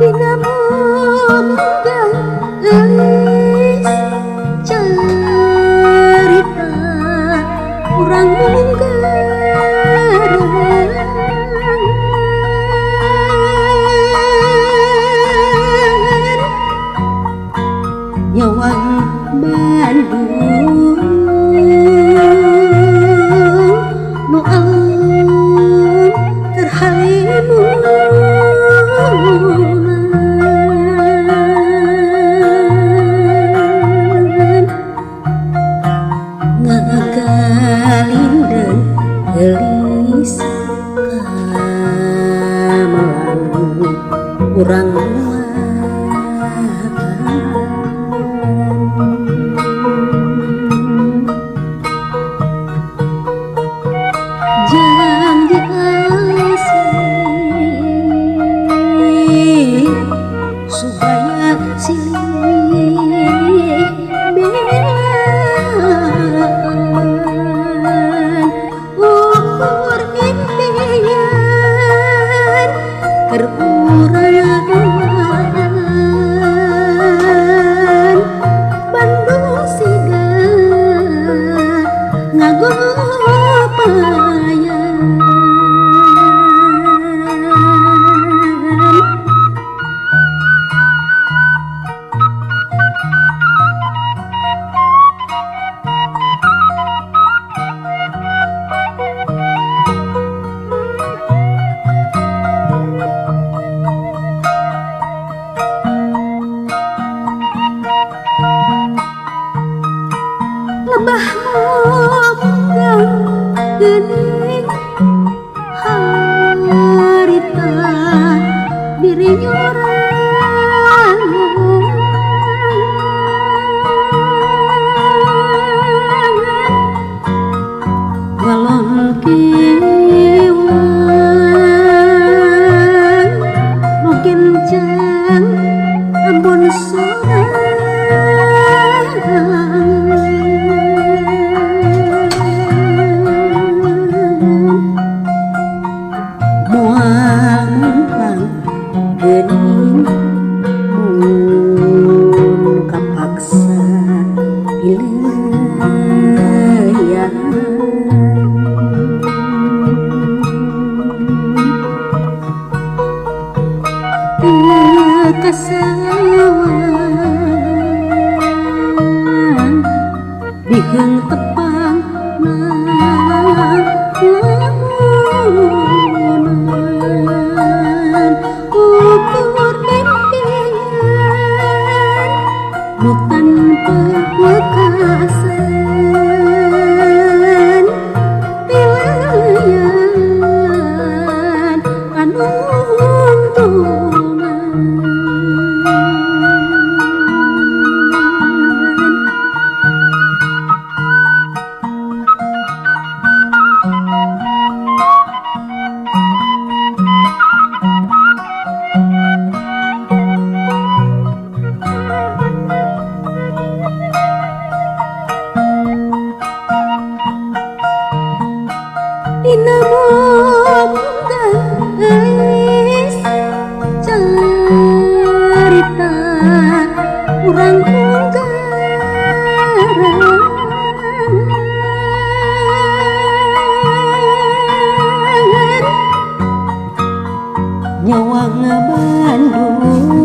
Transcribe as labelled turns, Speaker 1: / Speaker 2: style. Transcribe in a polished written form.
Speaker 1: Dinamunggang geus carita urang munggaran nyawang Bandung nu alun terhalimunan ngagalindeng gelis kamelang urang jang diasih supaya silih belaan ukur impian keur urang Bandung siga ngagopayan lebah munggang geuning harita diri nyorang walon kiwang nu gencang ambon sorang muang geuning mun kapaksa pileyan kasawan biheung tepang lamunan ukur impian nu tanpa wekasan pilayan anu untungan dinamunggang geus carita urang munggaran nyawang Bandung